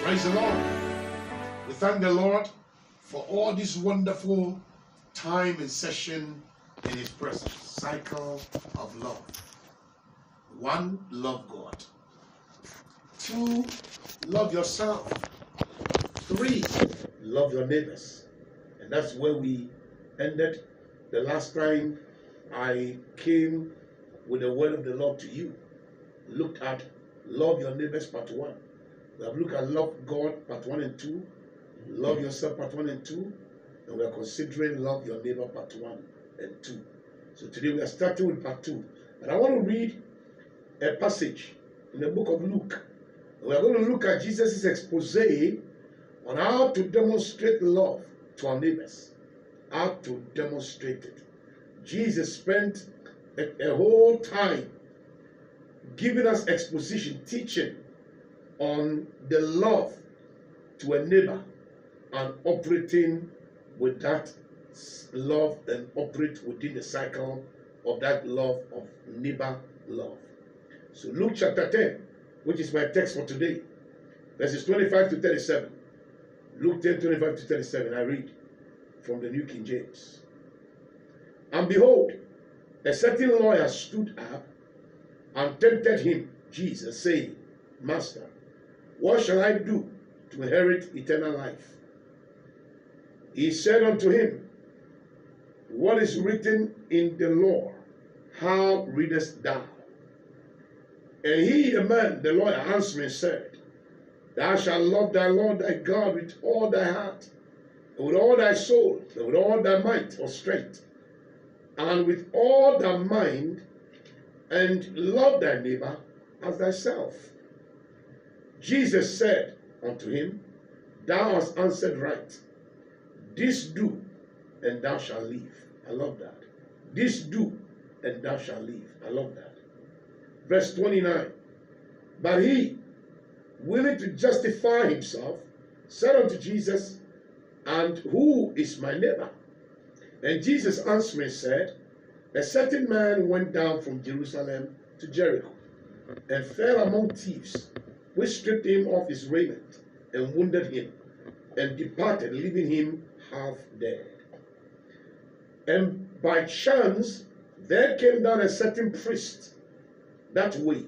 Praise the Lord. We thank the Lord for all this wonderful time and session in His presence. Cycle of love. 1, love God. 2, love yourself. 3, love your neighbors. And that's where we ended the last time I came with the word of the Lord to you. Looked at love your neighbors part 1. We have looked at love God part 1 and 2. Love yourself part 1 and 2. And we are considering love your neighbor part 1 and 2. So today we are starting with part 2. And I want to read a passage in the book of Luke. We are going to look at Jesus' expose on how to demonstrate love to our neighbors. How to demonstrate it. Jesus spent a whole time giving us exposition, teaching on the love to a neighbor and operating with that love and operate within the cycle of that love of neighbor love. So Luke chapter 10, which is my text for today, verses 25 to 37. Luke 10, 25 to 37, I read from the New King James. And behold, a certain lawyer stood up and tempted him, Jesus, saying, Master, what shall I do to inherit eternal life? He said unto him, What is written in the law? How readest thou? And he, the man, the lawyer, answering said, Thou shalt love thy Lord thy God with all thy heart, and with all thy soul, and with all thy might or strength, and with all thy mind, and love thy neighbor as thyself. Jesus said unto him, Thou hast answered right. This do, and thou shalt live. I love that. This do, and thou shalt live. I love that. Verse 29. But he, willing to justify himself, said unto Jesus, And who is my neighbor? And Jesus answering said, A certain man went down from Jerusalem to Jericho, and fell among thieves, which stripped him of his raiment, and wounded him, and departed, leaving him half dead. And by chance there came down a certain priest that way,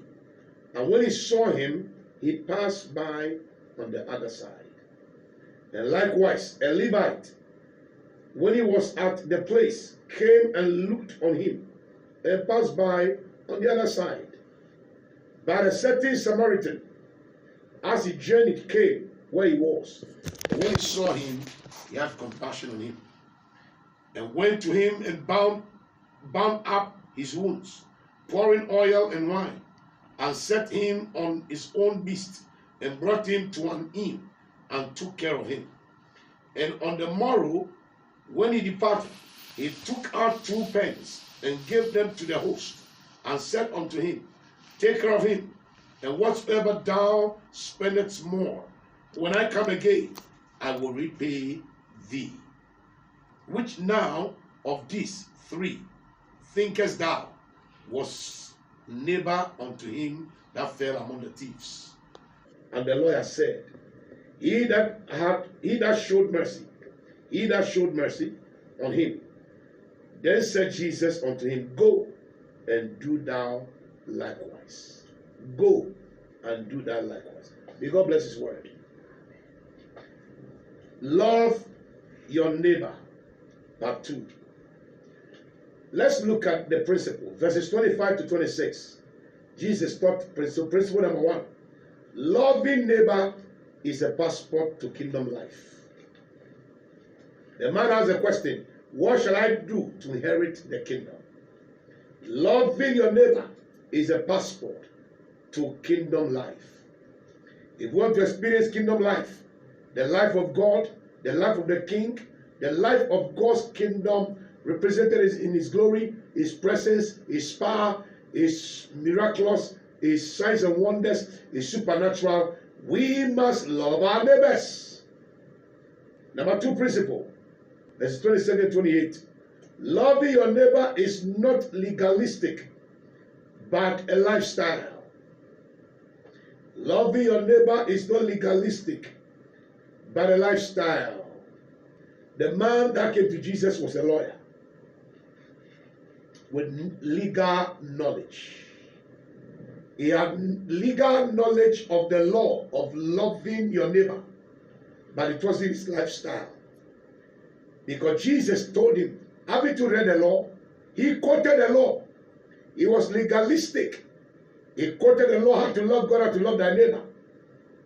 and when he saw him, he passed by on the other side. And likewise a Levite, when he was at the place, came and looked on him, and passed by on the other side. But a certain Samaritan, as he journeyed, came where he was. And when he saw him, he had compassion on him, and went to him and bound up his wounds, pouring oil and wine, and set him on his own beast, and brought him to an inn, and took care of him. And on the morrow, when he departed, he took out 2 pence, and gave them to the host, and said unto him, Take care of him, and whatsoever thou spendest more, when I come again, I will repay thee. Which now of these 3 thinkest thou was neighbor unto him that fell among the thieves? And the lawyer said, He that showed mercy on him. Then said Jesus unto him, Go and do thou likewise. Go and do thou likewise. May God bless His word. Love your neighbor. Part 2. Let's look at the principle. Verses 25 to 26. Jesus taught principle number 1. Loving neighbor is a passport to kingdom life. The man has a question. What shall I do to inherit the kingdom? Loving your neighbor is a passport to kingdom life. If you want to experience kingdom life, the life of God, the life of the King, the life of God's kingdom represented in His glory, His presence, His power, His miraculous, His signs and wonders, His supernatural, we must love our neighbors. Number 2 principle, verses 27 and 28. Loving your neighbor is not legalistic, but a lifestyle. Loving your neighbor is not legalistic, but a lifestyle. The man that came to Jesus was a lawyer with legal knowledge. He had legal knowledge of the law of loving your neighbor, but it wasn't his lifestyle. Because Jesus told him, having to read the law, he quoted the law. He was legalistic. He quoted the law, how to love God, how to love thy neighbor,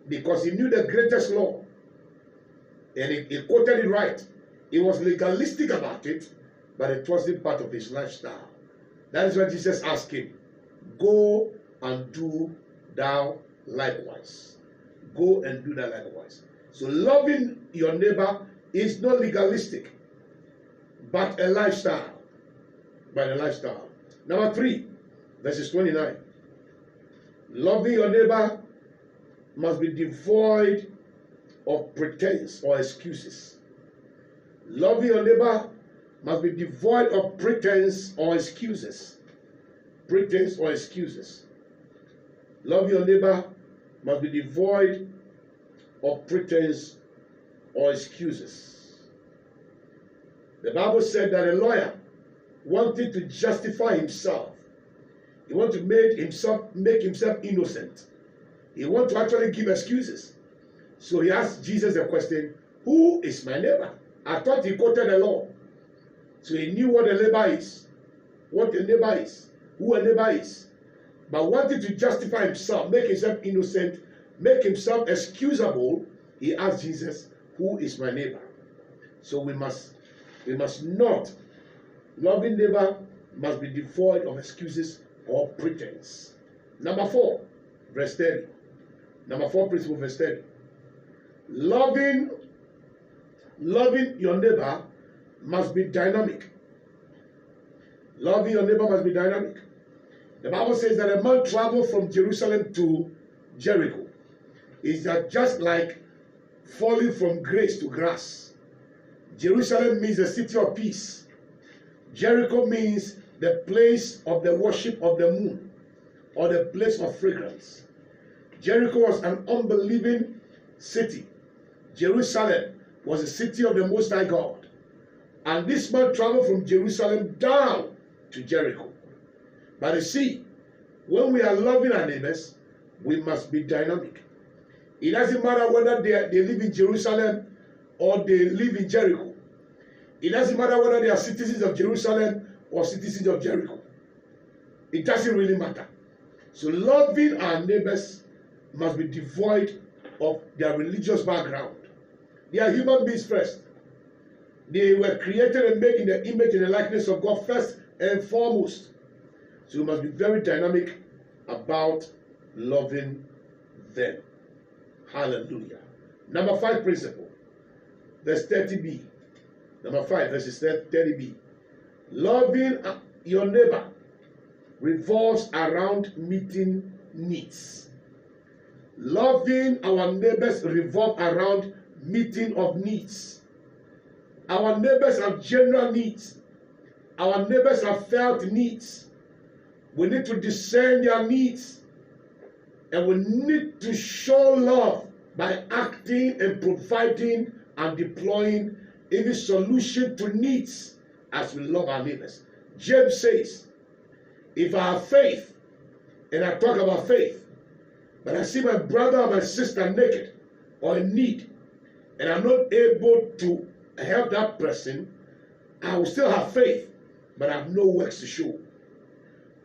because he knew the greatest law. And he quoted it right. He was legalistic about it, but it wasn't part of his lifestyle. That is why Jesus asked him, go and do thou likewise. Go and do that likewise. So loving your neighbor is not legalistic, but a lifestyle. But a lifestyle. Number 3, verses 29. Loving your neighbor must be devoid of pretense or excuses. Loving your neighbor must be devoid of pretense or excuses. Pretense or excuses. Love your neighbor must be devoid of pretense or excuses. The Bible said that a lawyer wanted to justify himself. He wanted to make himself innocent. He wanted to actually give excuses. So he asked Jesus a question, who is my neighbor? I thought he quoted the law. So he knew what a neighbor is, what a neighbor is, who a neighbor is. But wanted to justify himself, make himself innocent, make himself excusable, he asked Jesus, who is my neighbor? So we must not, loving neighbor must be devoid of excuses or pretense. Number 4, verse 30. Number 4 principle, verse 30. Loving your neighbor must be dynamic. Loving your neighbor must be dynamic. The Bible says that a man traveled from Jerusalem to Jericho. It's just like falling from grace to grass. Jerusalem means the city of peace. Jericho means the place of the worship of the moon, or the place of fragrance. Jericho was an unbelieving city. Jerusalem was the city of the Most High God. And this man traveled from Jerusalem down to Jericho. But you see, when we are loving our neighbors, we must be dynamic. It doesn't matter whether they live in Jerusalem or they live in Jericho. It doesn't matter whether they are citizens of Jerusalem or citizens of Jericho. It doesn't really matter. So loving our neighbors must be devoid of their religious background. They are human beings first. They were created and made in the image and the likeness of God first and foremost. So we must be very dynamic about loving them. Hallelujah. Number 5 principle, verse 30b. Number 5, verses 30b. Loving your neighbor revolves around meeting needs. Loving our neighbors revolves around meeting of needs. Our neighbors have general needs. Our neighbors have felt needs. We need to discern their needs. And we need to show love by acting and providing and deploying any solution to needs as we love our neighbors. James says, if I have faith, and I talk about faith, but I see my brother or my sister naked or in need, and I'm not able to help that person, I will still have faith, but I have no works to show.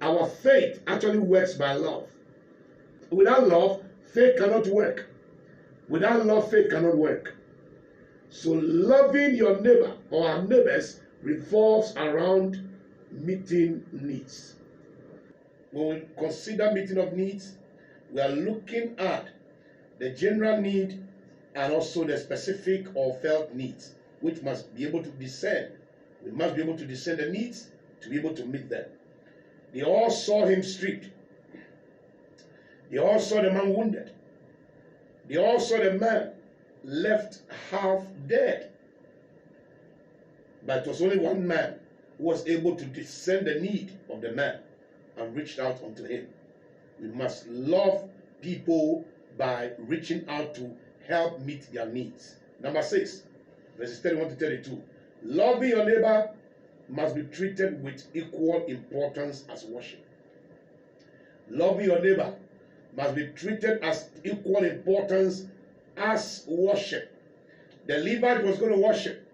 Our faith actually works by love. Without love, faith cannot work. Without love, faith cannot work. So loving your neighbor or our neighbors revolves around meeting needs. When we consider meeting of needs, we are looking at the general need and also the specific or felt needs, which must be able to discern. We must be able to discern the needs to be able to meet them. They all saw him stripped. They all saw the man wounded. They all saw the man left half dead. But it was only one man who was able to discern the need of the man and reached out unto him. We must love people by reaching out to help meet their needs. Number 6, verses 31 to 32. Loving your neighbor must be treated with equal importance as worship. Loving your neighbor must be treated as equal importance as worship. The Levite was going to worship.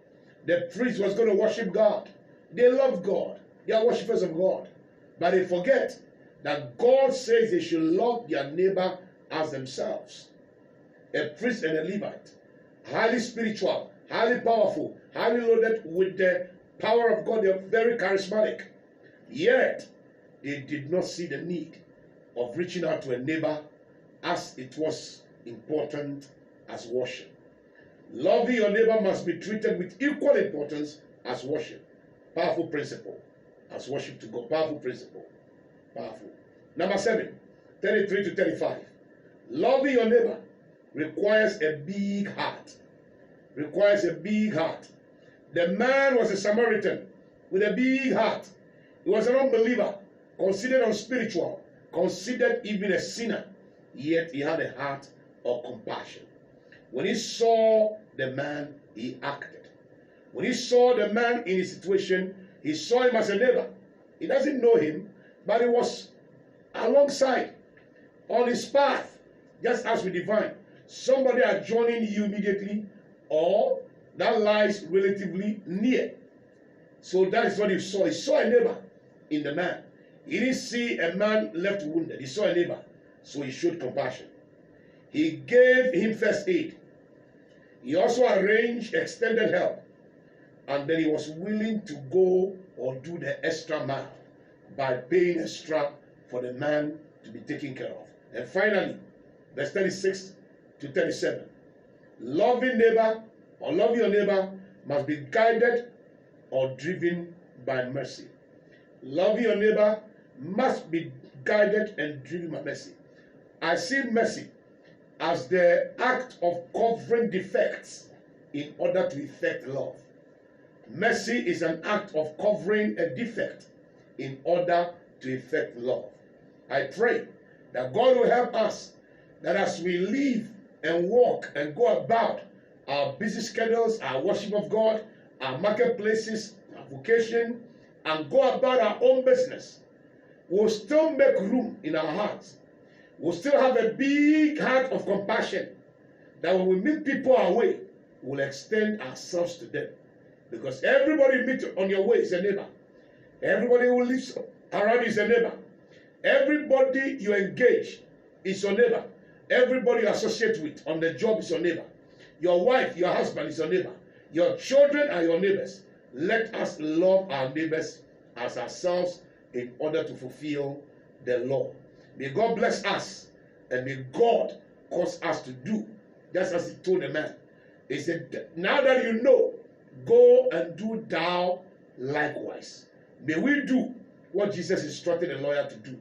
The priest was going to worship God. They love God. They are worshippers of God. But they forget that God says they should love their neighbor as themselves. A priest and a Levite, highly spiritual, highly powerful, highly loaded with the power of God. They are very charismatic. Yet, they did not see the need of reaching out to a neighbor as it was important as worship. Loving your neighbor must be treated with equal importance as worship. Powerful principle. As worship to God. Powerful principle. Powerful. Number 7, 33 to 35. Loving your neighbor requires a big heart. Requires a big heart. The man was a Samaritan with a big heart. He was an unbeliever, considered unspiritual, considered even a sinner. Yet he had a heart of compassion. When he saw the man, he acted. When he saw the man in his situation, he saw him as a neighbor. He doesn't know him, but he was alongside, on his path, just as we define. Somebody adjoining you immediately, or that lies relatively near. So that is what he saw. He saw a neighbor in the man. He didn't see a man left wounded. He saw a neighbor, so he showed compassion. He gave him first aid. He also arranged extended help. And then he was willing to go or do the extra mile by paying extra for the man to be taken care of. And finally, verse 36 to 37. Loving neighbor or love your neighbor must be guided or driven by mercy. Loving your neighbor must be guided and driven by mercy. I see mercy as the act of covering defects in order to effect love. Mercy is an act of covering a defect in order to effect love. I pray that God will help us, that as we live and walk and go about our busy schedules, our worship of God, our marketplaces, our vocation, and go about our own business, we'll still make room in our hearts. We'll still have a big heart of compassion, that when we meet people our way, we'll extend ourselves to them. Because everybody you meet on your way is a neighbor. Everybody who lives around you is a neighbor. Everybody you engage is your neighbor. Everybody you associate with on the job is your neighbor. Your wife, your husband is your neighbor. Your children are your neighbors. Let us love our neighbors as ourselves in order to fulfill the law. May God bless us, and may God cause us to do just as he told the man. He said, now that you know, go and do thou likewise. May we do what Jesus instructed a lawyer to do,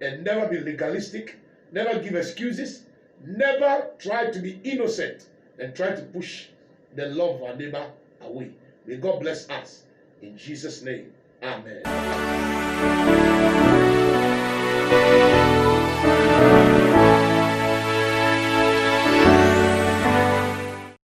and never be legalistic, never give excuses, never try to be innocent and try to push the love of our neighbor away. May God bless us. In Jesus' name, amen.